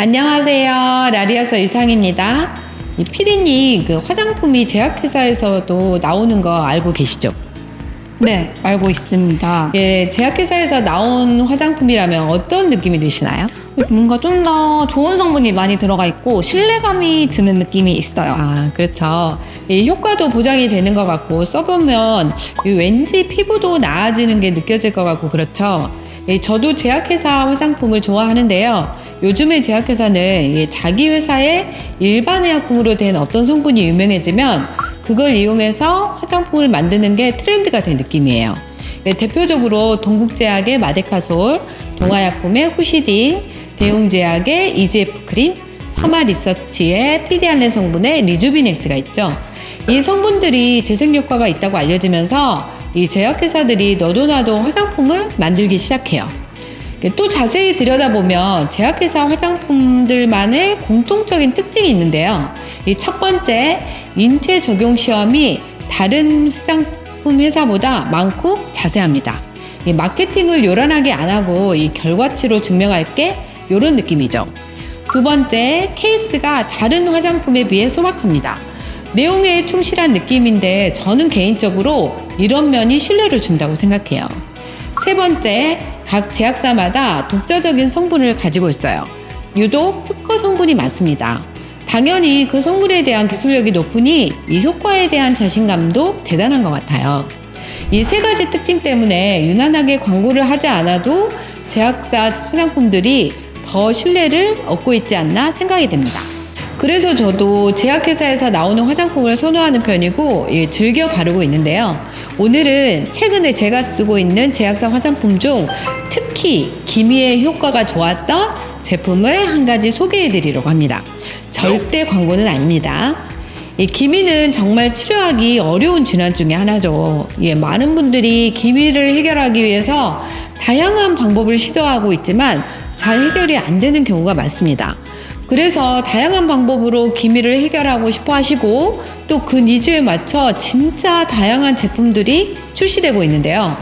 안녕하세요. 라리아서 유상입니다. 이 피디님, 그 화장품이 제약회사에서도 나오는 거 알고 계시죠? 네, 알고 있습니다. 예, 제약회사에서 나온 화장품이라면 어떤 느낌이 드시나요? 뭔가 좀 더 좋은 성분이 많이 들어가 있고 신뢰감이 드는 느낌이 있어요. 아, 그렇죠. 이 효과도 보장이 되는 것 같고 써보면 왠지 피부도 나아지는 게 느껴질 것 같고 그렇죠. 예, 저도 제약회사 화장품을 좋아하는데요. 요즘의 제약회사는 자기 회사의 일반 의약품으로 된 어떤 성분이 유명해지면 그걸 이용해서 화장품을 만드는 게 트렌드가 된 느낌이에요. 예, 대표적으로 동국제약의 마데카솔, 동아약품의 후시딘, 대웅제약의 EGF 크림, 파마리서치의 피디알렌 성분의 리주비넥스가 있죠. 이 성분들이 재생효과가 있다고 알려지면서 이 제약회사들이 너도나도 화장품을 만들기 시작해요. 또 자세히 들여다보면 제약회사 화장품들만의 공통적인 특징이 있는데요. 이 첫 번째, 인체 적용 시험이 다른 화장품 회사보다 많고 자세합니다. 이 마케팅을 요란하게 안 하고 이 결과치로 증명할게 이런 느낌이죠. 두 번째, 케이스가 다른 화장품에 비해 소박합니다. 내용에 충실한 느낌인데 저는 개인적으로 이런 면이 신뢰를 준다고 생각해요. 세 번째, 각 제약사마다 독자적인 성분을 가지고 있어요. 유독 특허 성분이 많습니다. 당연히 그 성분에 대한 기술력이 높으니 이 효과에 대한 자신감도 대단한 것 같아요. 이 세 가지 특징 때문에 유난하게 광고를 하지 않아도 제약사 화장품들이 더 신뢰를 얻고 있지 않나 생각이 됩니다. 그래서 저도 제약회사에서 나오는 화장품을 선호하는 편이고 즐겨 바르고 있는데요. 오늘은 최근에 제가 쓰고 있는 제약사 화장품 중 특히 기미의 효과가 좋았던 제품을 한 가지 소개해 드리려고 합니다. 절대 광고는 아닙니다. 이 기미는 정말 치료하기 어려운 질환 중에 하나죠. 많은 분들이 기미를 해결하기 위해서 다양한 방법을 시도하고 있지만 잘 해결이 안 되는 경우가 많습니다. 그래서 다양한 방법으로 기미를 해결하고 싶어 하시고 또 그 니즈에 맞춰 진짜 다양한 제품들이 출시되고 있는데요.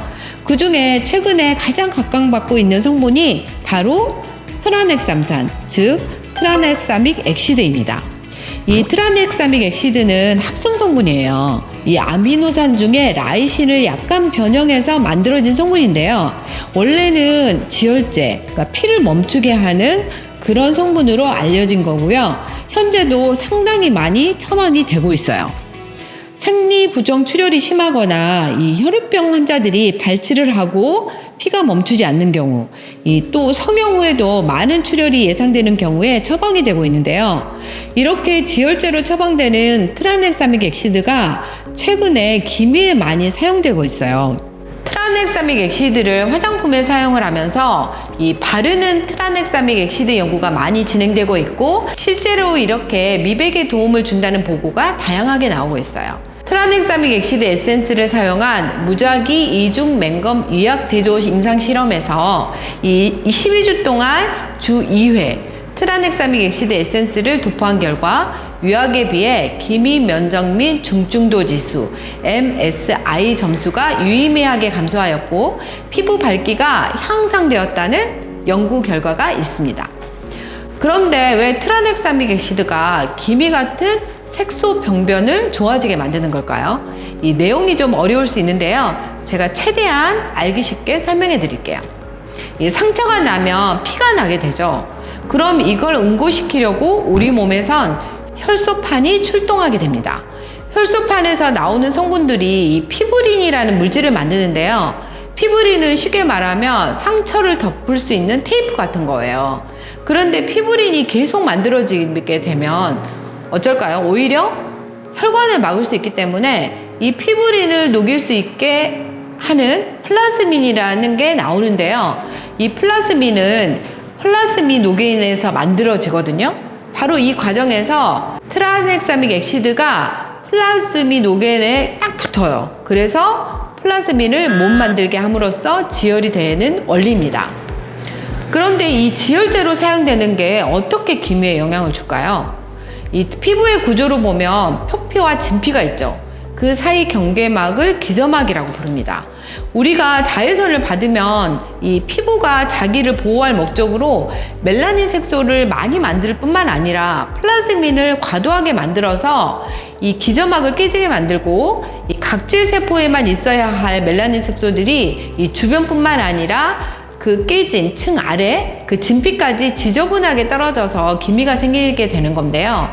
그 중에 최근에 가장 각광받고 있는 성분이 바로 트라넥삼산, 즉 트라넥사믹 엑시드입니다. 이 트라넥사믹 엑시드는 합성 성분이에요. 이 아미노산 중에 라이신을 약간 변형해서 만들어진 성분인데요. 원래는 지혈제, 그러니까 피를 멈추게 하는 그런 성분으로 알려진 거고요. 현재도 상당히 많이 처방이 되고 있어요. 생리부정 출혈이 심하거나 이 혈우병 환자들이 발치를 하고 피가 멈추지 않는 경우, 또 성형 후에도 많은 출혈이 예상되는 경우에 처방이 되고 있는데요. 이렇게 지혈제로 처방되는 트라넥사믹 엑시드가 최근에 기미에 많이 사용되고 있어요. 트라넥사믹 엑시드를 화장품에 사용을 하면서 이 바르는 트라넥사믹 엑시드 연구가 많이 진행되고 있고 실제로 이렇게 미백에 도움을 준다는 보고가 다양하게 나오고 있어요. 트라넥사믹 엑시드 에센스를 사용한 무작위 이중 맹검 유약 대조 임상 실험에서 이 12주 동안 주 2회 트라넥사믹 엑시드 에센스를 도포한 결과 유약에 비해 기미 면적 및 중증도 지수 MSI 점수가 유의미하게 감소하였고 피부 밝기가 향상되었다는 연구 결과가 있습니다. 그런데 왜 트라넥사믹 엑시드가 기미 같은 색소 병변을 좋아지게 만드는 걸까요? 이 내용이 좀 어려울 수 있는데요. 제가 최대한 알기 쉽게 설명해 드릴게요. 이 상처가 나면 피가 나게 되죠. 그럼 이걸 응고시키려고 우리 몸에선 혈소판이 출동하게 됩니다. 혈소판에서 나오는 성분들이 이 피브린이라는 물질을 만드는데요. 피브린은 쉽게 말하면 상처를 덮을 수 있는 테이프 같은 거예요. 그런데 피브린이 계속 만들어지게 되면 어쩔까요? 오히려 혈관을 막을 수 있기 때문에 이 피브린을 녹일 수 있게 하는 플라스민이라는 게 나오는데요. 이 플라스민은 플라스민 노게인에서 만들어지거든요. 바로 이 과정에서 트라넥사믹 엑시드가 플라스민 노게인에 딱 붙어요. 그래서 플라스민을 못 만들게 함으로써 지혈이 되는 원리입니다. 그런데 이 지혈제로 사용되는 게 어떻게 기미에 영향을 줄까요? 이 피부의 구조로 보면 표피와 진피가 있죠. 그 사이 경계막을 기저막이라고 부릅니다. 우리가 자외선을 받으면 이 피부가 자기를 보호할 목적으로 멜라닌 색소를 많이 만들 뿐만 아니라 플라즈민을 과도하게 만들어서 이 기저막을 깨지게 만들고 이 각질 세포에만 있어야 할 멜라닌 색소들이 이 주변뿐만 아니라 그 깨진 층 아래 그 진피까지 지저분하게 떨어져서 기미가 생기게 되는 건데요.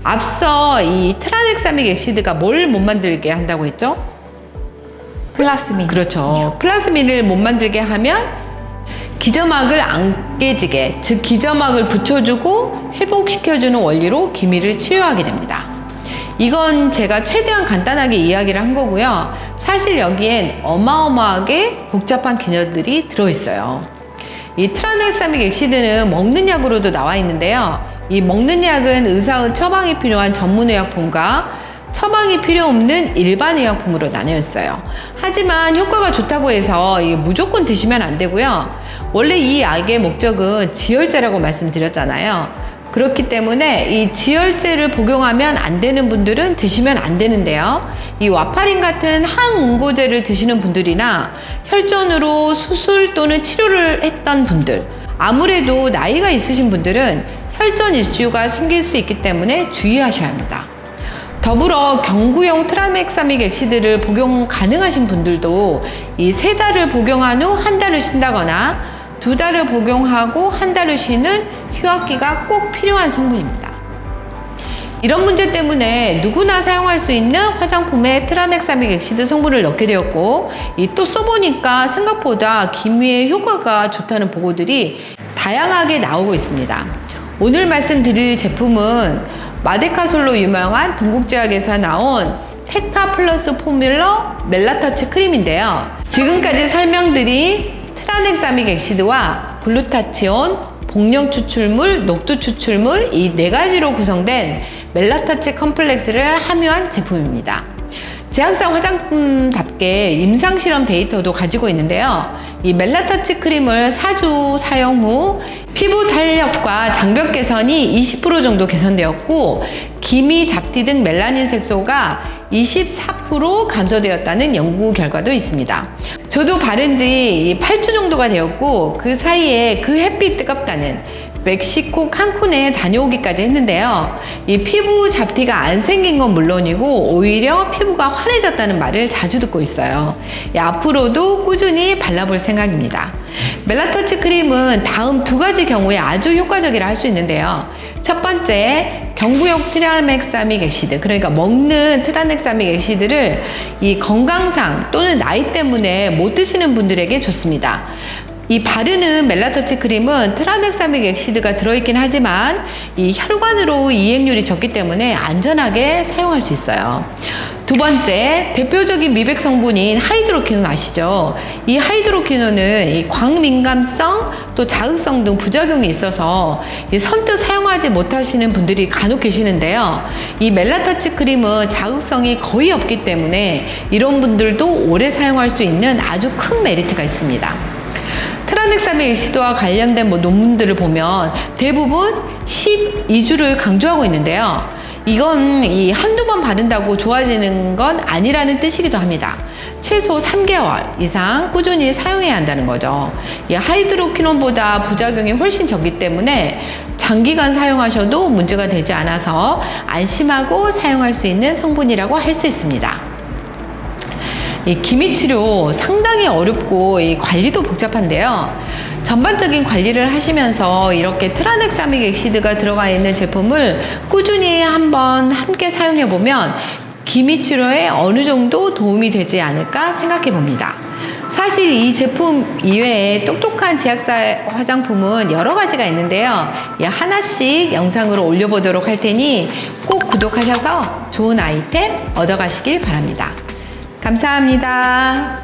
앞서 이 트라넥사믹 액시드가 뭘 못 만들게 한다고 했죠? 플라스민. 그렇죠. 플라스민을 못 만들게 하면 기저막을 안 깨지게, 즉 기저막을 붙여주고 회복시켜주는 원리로 기미를 치료하게 됩니다. 이건 제가 최대한 간단하게 이야기를 한 거고요. 사실 여기엔 어마어마하게 복잡한 기능들이 들어있어요. 이 트라넥사믹 액시드는 먹는 약으로도 나와 있는데요. 이 먹는 약은 의사의 처방이 필요한 전문의약품과 처방이 필요 없는 일반 의약품으로 나뉘어 있어요. 하지만 효과가 좋다고 해서 무조건 드시면 안 되고요. 원래 이 약의 목적은 지혈제라고 말씀드렸잖아요. 그렇기 때문에 이 지혈제를 복용하면 안 되는 분들은 드시면 안 되는데요. 이 와파린 같은 항응고제를 드시는 분들이나 혈전으로 수술 또는 치료를 했던 분들, 아무래도 나이가 있으신 분들은 혈전 이슈가 생길 수 있기 때문에 주의하셔야 합니다. 더불어 경구용 트라넥사믹 액시드를 복용 가능하신 분들도 이 3달을 복용한 후 1달을 쉰다거나 2달을 복용하고 1달을 쉬는 휴학기가 꼭 필요한 성분입니다. 이런 문제 때문에 누구나 사용할 수 있는 화장품에 트라넥사믹 액시드 성분을 넣게 되었고, 또 써보니까 생각보다 기미에 효과가 좋다는 보고들이 다양하게 나오고 있습니다. 오늘 말씀드릴 제품은 마데카솔로 유명한 동국제약에서 나온 테카 플러스 포뮬러 멜라터치 크림인데요. 지금까지 설명드린 트라넥사믹 액시드와 글루타치온, 복령 추출물, 녹두 추출물 이 4가지로 구성된 멜라터치 컴플렉스를 함유한 제품입니다. 제약사 화장품답게 임상실험 데이터도 가지고 있는데요. 이 멜라터치 크림을 4주 사용 후 피부 탄력과 장벽 개선이 20% 정도 개선되었고, 기미, 잡티 등 멜라닌 색소가 24% 감소되었다는 연구 결과도 있습니다. 저도 바른 지 8주 정도가 되었고, 그 사이에 그 햇빛 뜨겁다는 멕시코 칸쿤에 다녀오기까지 했는데요. 이 피부 잡티가 안 생긴 건 물론이고 오히려 피부가 환해졌다는 말을 자주 듣고 있어요. 앞으로도 꾸준히 발라볼 생각입니다. 멜라터치 크림은 다음 2가지 경우에 아주 효과적이라 할 수 있는데요. 첫 번째, 경구용 트라넥사믹 액시드, 그러니까 먹는 트라넥사믹 액시드를 이 건강상 또는 나이 때문에 못 드시는 분들에게 좋습니다. 이 바르는 멜라터치 크림은 트라넥사믹 액시드가 들어있긴 하지만 이 혈관으로 이행률이 적기 때문에 안전하게 사용할 수 있어요. 두 번째, 대표적인 미백 성분인 하이드로퀴논 아시죠? 이 하이드로퀴논은 이 광민감성 또 자극성 등 부작용이 있어서 선뜻 사용하지 못하시는 분들이 간혹 계시는데요. 이 멜라터치 크림은 자극성이 거의 없기 때문에 이런 분들도 오래 사용할 수 있는 아주 큰 메리트가 있습니다. 트라넥사믹 액시드와 관련된 논문들을 보면 대부분 12주를 강조하고 있는데요. 이건 이 한두 번 바른다고 좋아지는 건 아니라는 뜻이기도 합니다. 최소 3개월 이상 꾸준히 사용해야 한다는 거죠. 이 하이드로퀴논보다 부작용이 훨씬 적기 때문에 장기간 사용하셔도 문제가 되지 않아서 안심하고 사용할 수 있는 성분이라고 할 수 있습니다. 이 기미 치료 상당히 어렵고 이 관리도 복잡한데요. 전반적인 관리를 하시면서 이렇게 트라넥사믹 액시드가 들어가 있는 제품을 꾸준히 한번 함께 사용해 보면 기미 치료에 어느 정도 도움이 되지 않을까 생각해 봅니다. 사실 이 제품 이외에 똑똑한 제약사 화장품은 여러 가지가 있는데요. 하나씩 영상으로 올려보도록 할 테니 꼭 구독하셔서 좋은 아이템 얻어가시길 바랍니다. 감사합니다.